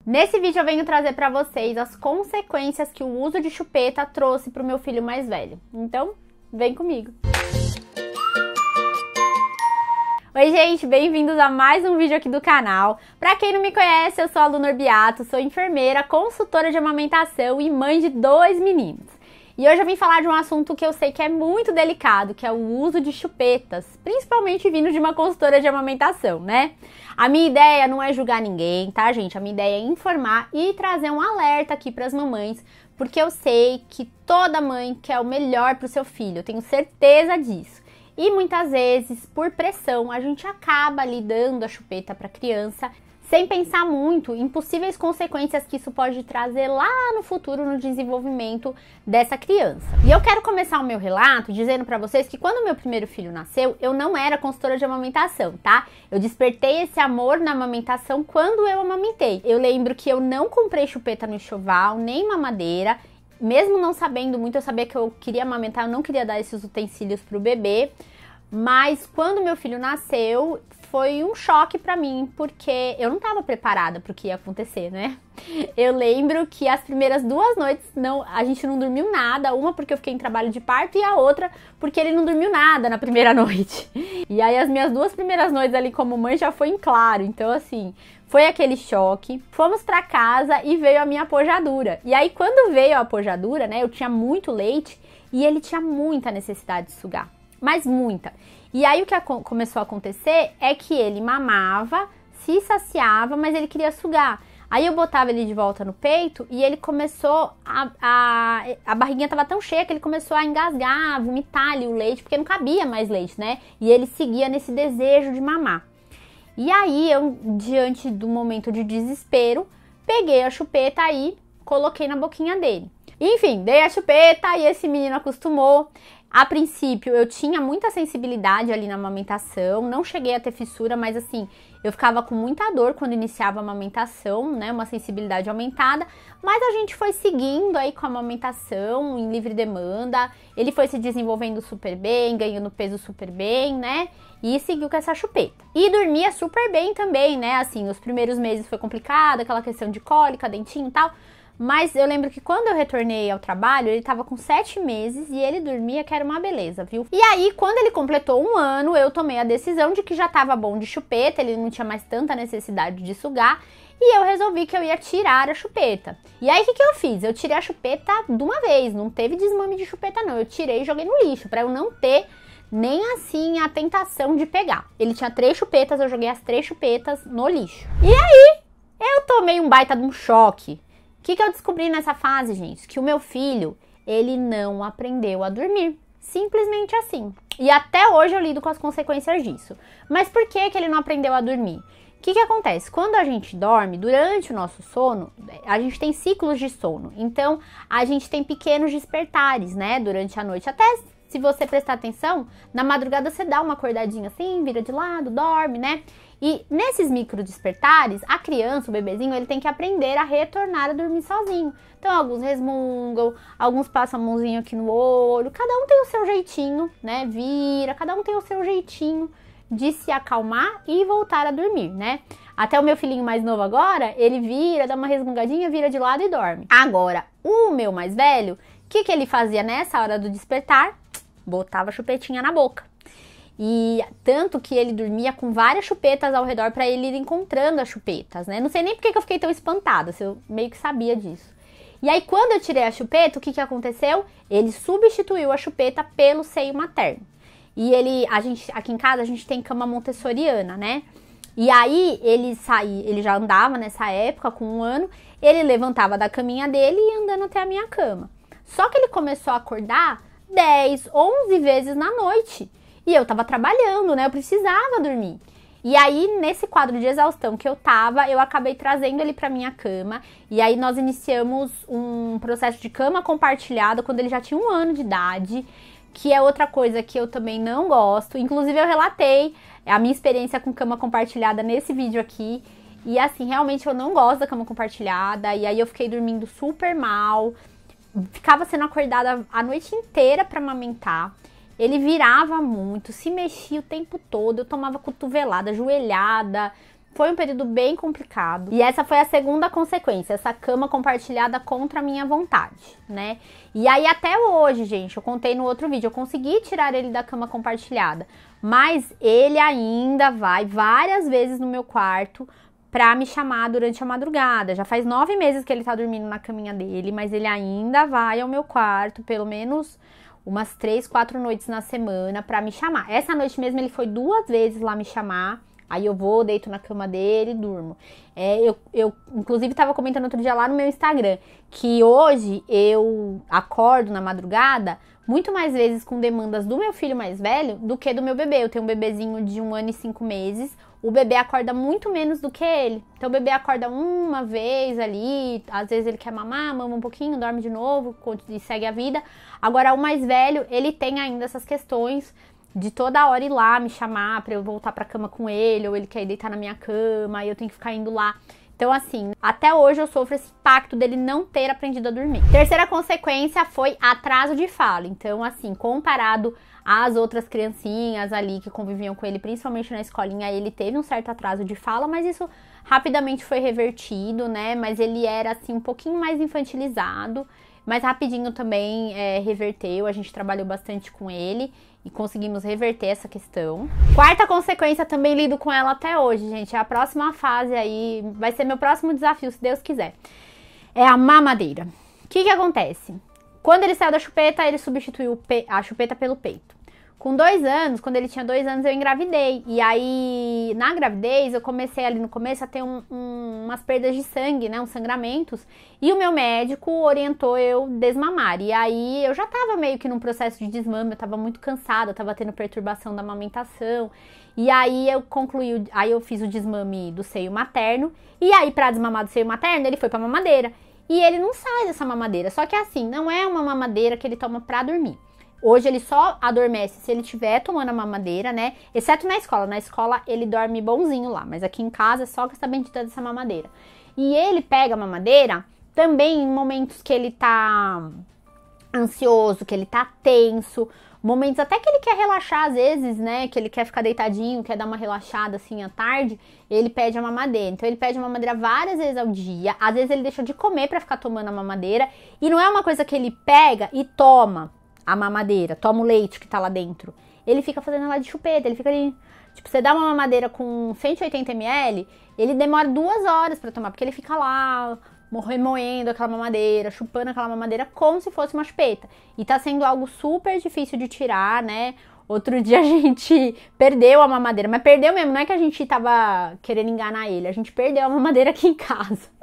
Nesse vídeo eu venho trazer para vocês as consequências que o uso de chupeta trouxe para o meu filho mais velho. Então, vem comigo! Oi gente, bem-vindos a mais um vídeo aqui do canal. Pra quem não me conhece, eu sou a Lu Norbiato, sou enfermeira, consultora de amamentação e mãe de 2 meninos. E hoje eu vim falar de um assunto que eu sei que é muito delicado, que é o uso de chupetas, principalmente vindo de uma consultora de amamentação, né? A minha ideia não é julgar ninguém, tá, gente? A minha ideia é informar e trazer um alerta aqui pras mamães, porque eu sei que toda mãe quer o melhor pro seu filho, eu tenho certeza disso. E muitas vezes, por pressão, a gente acaba ali dando a chupeta para a criança, sem pensar muito em possíveis consequências que isso pode trazer lá no futuro no desenvolvimento dessa criança. E eu quero começar o meu relato dizendo para vocês que quando meu primeiro filho nasceu, eu não era consultora de amamentação, tá? Eu despertei esse amor na amamentação quando eu amamentei. Eu lembro que eu não comprei chupeta no enxoval, nem mamadeira. Mesmo não sabendo muito, eu sabia que eu queria amamentar, eu não queria dar esses utensílios pro bebê. Mas quando meu filho nasceu, foi um choque pra mim, porque eu não tava preparada pro que ia acontecer, né? Eu lembro que as primeiras 2 noites a gente não dormiu nada, uma porque eu fiquei em trabalho de parto e a outra porque ele não dormiu nada na primeira noite. E aí as minhas 2 primeiras noites ali como mãe já foi em claro, então assim, foi aquele choque. Fomos pra casa e veio a minha apojadura. E aí quando veio a apojadura, né, eu tinha muito leite e ele tinha muita necessidade de sugar. Mas muita. E aí o que começou a acontecer é que ele mamava, se saciava, mas ele queria sugar. Aí eu botava ele de volta no peito e ele começou a barriguinha tava tão cheia que ele começou a engasgar, a vomitar ali o leite, porque não cabia mais leite, né? E ele seguia nesse desejo de mamar. E aí eu, diante do momento de desespero, peguei a chupeta e coloquei na boquinha dele. Enfim, dei a chupeta e esse menino acostumou. A princípio, eu tinha muita sensibilidade ali na amamentação, não cheguei a ter fissura, mas assim, eu ficava com muita dor quando iniciava a amamentação, né, uma sensibilidade aumentada, mas a gente foi seguindo aí com a amamentação em livre demanda, ele foi se desenvolvendo super bem, ganhando peso super bem, né, e seguiu com essa chupeta. E dormia super bem também, né, assim, os primeiros meses foi complicado, aquela questão de cólica, dentinho e tal, mas eu lembro que quando eu retornei ao trabalho, ele tava com 7 meses e ele dormia que era uma beleza, viu? E aí, quando ele completou 1 ano, eu tomei a decisão de que já tava bom de chupeta, ele não tinha mais tanta necessidade de sugar, e eu resolvi que eu ia tirar a chupeta. E aí, o que eu fiz? Eu tirei a chupeta de uma vez, não teve desmame de chupeta não, eu tirei e joguei no lixo, pra eu não ter nem assim a tentação de pegar. Ele tinha 3 chupetas, eu joguei as 3 chupetas no lixo. E aí, eu tomei um baita de um choque. O que eu descobri nessa fase, gente? Que o meu filho, ele não aprendeu a dormir. Simplesmente assim. E até hoje eu lido com as consequências disso. Mas por que ele não aprendeu a dormir? O que acontece? Quando a gente dorme, durante o nosso sono, a gente tem ciclos de sono. Então, a gente tem pequenos despertares, né? Durante a noite. Até se você prestar atenção, na madrugada você dá uma acordadinha assim, vira de lado, dorme, né? E nesses micro despertares, a criança, o bebezinho, ele tem que aprender a retornar a dormir sozinho. Então, alguns resmungam, alguns passam a mãozinha aqui no olho, cada um tem o seu jeitinho, né? Vira, cada um tem o seu jeitinho de se acalmar e voltar a dormir, né? Até o meu filhinho mais novo agora, ele vira, dá uma resmungadinha, vira de lado e dorme. Agora, o meu mais velho, o que ele fazia nessa hora do despertar? Botava a chupetinha na boca. E tanto que ele dormia com várias chupetas ao redor para ele ir encontrando as chupetas, né? Não sei nem porque que eu fiquei tão espantada, se eu meio que sabia disso. E aí quando eu tirei a chupeta, o que aconteceu? Ele substituiu a chupeta pelo seio materno. E aqui em casa a gente tem cama montessoriana, né? E aí ele já andava nessa época com 1 ano, ele levantava da caminha dele e ia andando até a minha cama. Só que ele começou a acordar 10, 11 vezes na noite. E eu tava trabalhando, né? Eu precisava dormir. E aí, nesse quadro de exaustão que eu tava, eu acabei trazendo ele pra minha cama. E aí, nós iniciamos um processo de cama compartilhada quando ele já tinha 1 ano de idade. Que é outra coisa que eu também não gosto. Inclusive, eu relatei a minha experiência com cama compartilhada nesse vídeo aqui. E assim, realmente eu não gosto da cama compartilhada. E aí, eu fiquei dormindo super mal. Ficava sendo acordada a noite inteira pra amamentar. Ele virava muito, se mexia o tempo todo, eu tomava cotovelada, joelhada, Foi um período bem complicado. E essa foi a segunda consequência, essa cama compartilhada contra a minha vontade, né? E aí até hoje, gente, eu contei no outro vídeo, eu consegui tirar ele da cama compartilhada. Mas ele ainda vai várias vezes no meu quarto pra me chamar durante a madrugada. Já faz 9 meses que ele tá dormindo na caminha dele, mas ele ainda vai ao meu quarto, pelo menos umas 3, 4 noites na semana pra me chamar. Essa noite mesmo ele foi 2 vezes lá me chamar. Aí eu vou, deito na cama dele e durmo. Eu inclusive, tava comentando outro dia lá no meu Instagram que hoje eu acordo na madrugada muito mais vezes com demandas do meu filho mais velho do que do meu bebê. Eu tenho um bebezinho de 1 ano e 5 meses. O bebê acorda muito menos do que ele. Então o bebê acorda uma vez ali, às vezes ele quer mamar, mama um pouquinho, dorme de novo e segue a vida. Agora o mais velho, ele tem ainda essas questões de toda hora ir lá me chamar pra eu voltar pra cama com ele, ou ele quer ir deitar na minha cama, e eu tenho que ficar indo lá. Então, assim, até hoje eu sofro esse impacto dele não ter aprendido a dormir. Terceira consequência foi atraso de fala. Então, assim, comparado às outras criancinhas ali que conviviam com ele, principalmente na escolinha, ele teve um certo atraso de fala, mas isso rapidamente foi revertido, né? Mas ele era, assim, um pouquinho mais infantilizado. Mas rapidinho também reverteu, a gente trabalhou bastante com ele e conseguimos reverter essa questão. Quarta consequência, também lido com ela até hoje, gente. É a próxima fase aí, vai ser meu próximo desafio, se Deus quiser. É a mamadeira. O que acontece? Quando ele saiu da chupeta, ele substituiu a chupeta pelo peito. Com 2 anos, quando ele tinha 2 anos, eu engravidei. E aí, na gravidez, eu comecei ali no começo a ter umas perdas de sangue, né? Uns sangramentos. E o meu médico orientou eu desmamar. E aí, eu já tava meio que num processo de desmame, eu tava muito cansada, tava tendo perturbação da amamentação. E aí, eu fiz o desmame do seio materno. E aí, pra desmamar do seio materno, ele foi pra mamadeira. E ele não sai dessa mamadeira. Só que assim, não é uma mamadeira que ele toma pra dormir. Hoje ele só adormece se ele estiver tomando a mamadeira, né? Exceto na escola. Na escola ele dorme bonzinho lá, mas aqui em casa é só com essa bendita dessa mamadeira. E ele pega a mamadeira também em momentos que ele tá ansioso, que ele tá tenso, momentos até que ele quer relaxar às vezes, né? Que ele quer ficar deitadinho, quer dar uma relaxada assim à tarde, ele pede a mamadeira. Então ele pede a mamadeira várias vezes ao dia. Às vezes ele deixa de comer pra ficar tomando a mamadeira. E não é uma coisa que ele pega e toma a mamadeira, toma o leite que tá lá dentro. Ele fica fazendo ela de chupeta, ele fica ali... Tipo, você dá uma mamadeira com 180 ml, ele demora 2 horas pra tomar, porque ele fica lá remoendo aquela mamadeira, chupando aquela mamadeira como se fosse uma chupeta. E tá sendo algo super difícil de tirar, né? Outro dia a gente perdeu a mamadeira, mas perdeu mesmo, não é que a gente tava querendo enganar ele, a gente perdeu a mamadeira aqui em casa.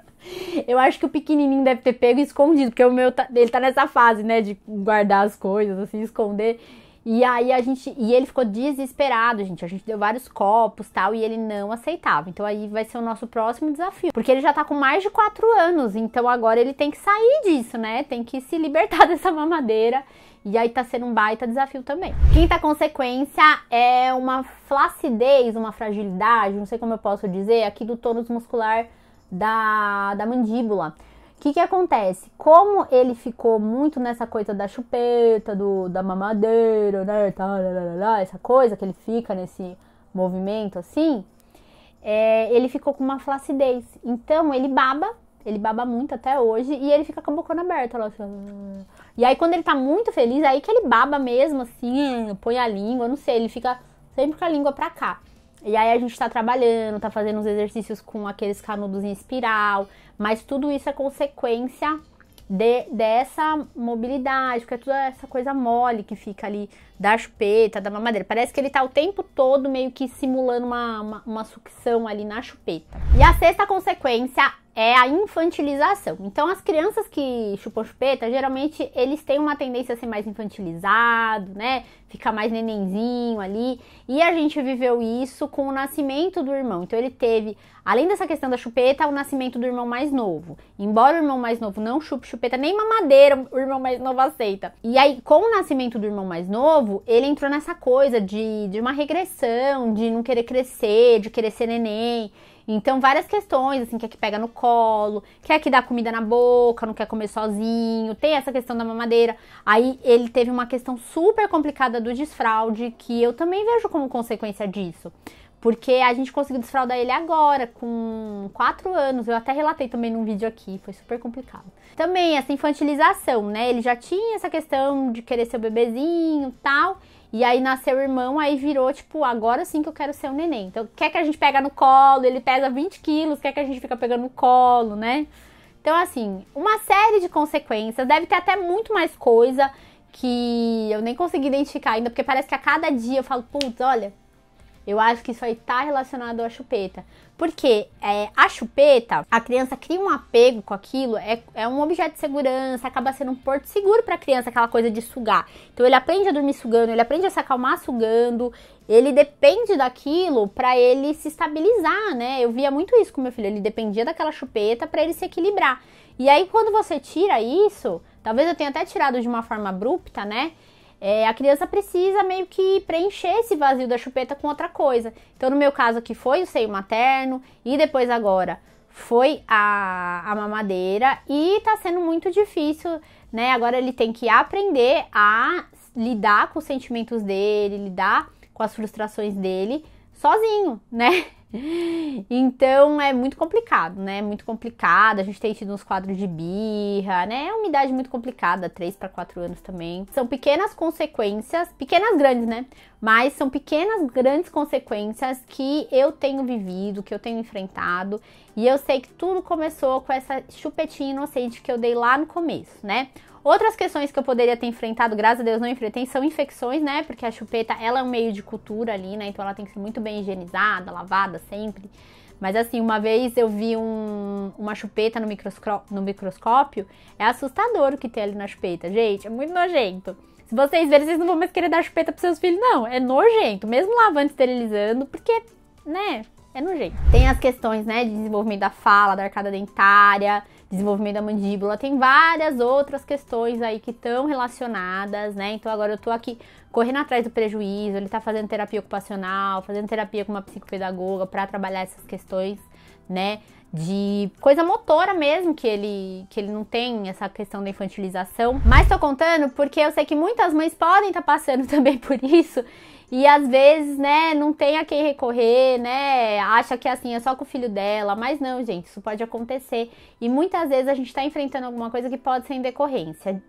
Eu acho que o pequenininho deve ter pego e escondido, porque o meu ele tá nessa fase, né, de guardar as coisas, assim, esconder. E aí ele ficou desesperado, gente. A gente deu vários copos, tal, e ele não aceitava. Então aí vai ser o nosso próximo desafio, porque ele já tá com mais de 4 anos, então agora ele tem que sair disso, né? Tem que se libertar dessa mamadeira. E aí tá sendo um baita desafio também. Quinta consequência é uma flacidez, uma fragilidade, não sei como eu posso dizer, aqui do tônus muscular da mandíbula. O que acontece? Como ele ficou muito nessa coisa da chupeta, da mamadeira, né, essa coisa que ele fica nesse movimento assim, ele ficou com uma flacidez. Então ele baba muito até hoje e ele fica com a bocona aberta. Assim. E aí quando ele tá muito feliz, aí que ele baba mesmo, assim, põe a língua, não sei, ele fica sempre com a língua pra cá. E aí a gente tá trabalhando, tá fazendo uns exercícios com aqueles canudos em espiral, mas tudo isso é consequência dessa mobilidade, porque é toda essa coisa mole que fica ali da chupeta, da mamadeira. Parece que ele tá o tempo todo meio que simulando uma sucção ali na chupeta. E a sexta consequência é a infantilização. Então, as crianças que chupam chupeta, geralmente eles têm uma tendência a ser mais infantilizado, né? Ficar mais nenenzinho ali. E a gente viveu isso com o nascimento do irmão. Então, ele teve, além dessa questão da chupeta, o nascimento do irmão mais novo. Embora o irmão mais novo não chupe chupeta, nem mamadeira o irmão mais novo aceita. E aí, com o nascimento do irmão mais novo, ele entrou nessa coisa de uma regressão, de não querer crescer, de querer ser neném. Então, várias questões, assim, quer que pega no colo, quer que dá comida na boca, não quer comer sozinho, tem essa questão da mamadeira. Aí, ele teve uma questão super complicada do desfraude, que eu também vejo como consequência disso. porque a gente conseguiu desfraldar ele agora, com 4 anos. Eu até relatei também num vídeo aqui, foi super complicado. Também essa infantilização, né? Ele já tinha essa questão de querer ser o bebezinho e tal. E aí nasceu o irmão, aí virou, tipo, agora sim que eu quero ser um neném. Então, quer que a gente pega no colo, ele pesa 20 quilos, quer que a gente fica pegando no colo, né? Então, assim, uma série de consequências. Deve ter até muito mais coisa que eu nem consegui identificar ainda, porque parece que a cada dia eu falo, putz, olha, eu acho que isso aí tá relacionado à chupeta. Porque a chupeta, a criança cria um apego com aquilo, é um objeto de segurança, acaba sendo um porto seguro pra criança, aquela coisa de sugar. Então ele aprende a dormir sugando, ele aprende a se acalmar sugando, ele depende daquilo pra ele se estabilizar, né? Eu via muito isso com meu filho, ele dependia daquela chupeta pra ele se equilibrar. E aí quando você tira isso, talvez eu tenha até tirado de uma forma abrupta, né? A criança precisa meio que preencher esse vazio da chupeta com outra coisa. Então, no meu caso aqui foi o seio materno e depois agora foi a mamadeira e tá sendo muito difícil, né? Agora ele tem que aprender a lidar com os sentimentos dele, lidar com as frustrações dele sozinho, né? Então é muito complicado, né? Muito complicado. A gente tem tido uns quadros de birra, né? É uma idade muito complicada, 3 para 4 anos também. São pequenas consequências, pequenas grandes, né? Mas são pequenas grandes consequências que eu tenho vivido, que eu tenho enfrentado. E eu sei que tudo começou com essa chupetinha inocente que eu dei lá no começo, né? Outras questões que eu poderia ter enfrentado, graças a Deus não enfrentei, são infecções, né? Porque a chupeta, ela é um meio de cultura ali, né? Então ela tem que ser muito bem higienizada, lavada sempre. Mas assim, uma vez eu vi uma chupeta no microscópio, é assustador o que tem ali na chupeta. Gente, é muito nojento. Se vocês verem, vocês não vão mais querer dar chupeta pros seus filhos, não. É nojento, mesmo lavando e esterilizando, porque, né, é nojento. Tem as questões, né, de desenvolvimento da fala, da arcada dentária, desenvolvimento da mandíbula, tem várias outras questões aí que estão relacionadas, né? Então agora eu tô aqui correndo atrás do prejuízo, ele tá fazendo terapia ocupacional, fazendo terapia com uma psicopedagoga para trabalhar essas questões, né? De coisa motora mesmo, que ele não tem essa questão da infantilização. Mas tô contando porque eu sei que muitas mães podem estar passando também por isso. E às vezes, né, não tem a quem recorrer, né, acha que assim, é só com o filho dela, mas não, gente, isso pode acontecer. E muitas vezes a gente tá enfrentando alguma coisa que pode ser em decorrência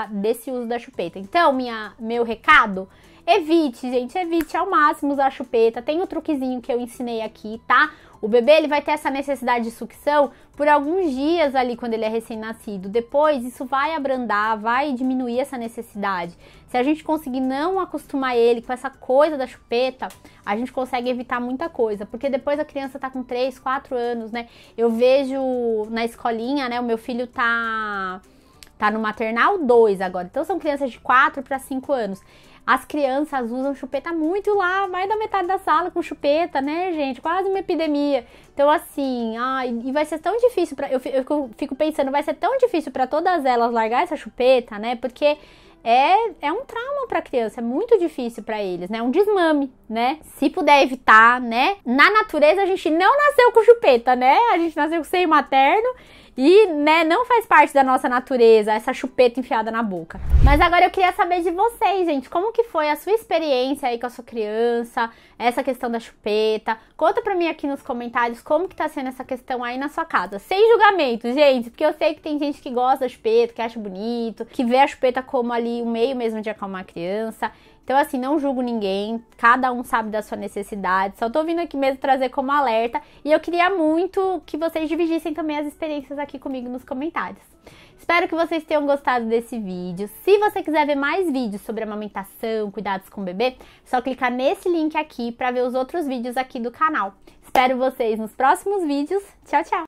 desse uso da chupeta. Então, meu recado, evite, gente, evite ao máximo usar a chupeta. Tem um truquezinho que eu ensinei aqui, tá? O bebê, ele vai ter essa necessidade de sucção por alguns dias ali quando ele é recém-nascido. Depois, isso vai abrandar, vai diminuir essa necessidade. Se a gente conseguir não acostumar ele com essa coisa da chupeta, a gente consegue evitar muita coisa. Porque depois a criança tá com 3, 4 anos, né? Eu vejo na escolinha, né? O meu filho tá no maternal 2 agora. Então, são crianças de 4 para 5 anos. As crianças usam chupeta muito lá, mais da metade da sala com chupeta, né, gente? Quase uma epidemia. Então, assim, e vai ser tão difícil eu fico pensando, vai ser tão difícil para todas elas largar essa chupeta, né? Porque é um trauma para a criança, é muito difícil para eles, né? Um desmame, né? Se puder evitar, né? Na natureza a gente não nasceu com chupeta, né? A gente nasceu com seio materno. E, né, não faz parte da nossa natureza essa chupeta enfiada na boca. Mas agora eu queria saber de vocês, gente. Como que foi a sua experiência aí com a sua criança? Essa questão da chupeta? Conta pra mim aqui nos comentários como que tá sendo essa questão aí na sua casa. Sem julgamento, gente. Porque eu sei que tem gente que gosta da chupeta, que acha bonito, que vê a chupeta como ali um meio mesmo de acalmar a criança. Então, assim, não julgo ninguém, cada um sabe da sua necessidade, só tô vindo aqui mesmo trazer como alerta e eu queria muito que vocês dividissem também as experiências aqui comigo nos comentários. Espero que vocês tenham gostado desse vídeo. Se você quiser ver mais vídeos sobre amamentação, cuidados com o bebê, é só clicar nesse link aqui para ver os outros vídeos aqui do canal. Espero vocês nos próximos vídeos. Tchau, tchau!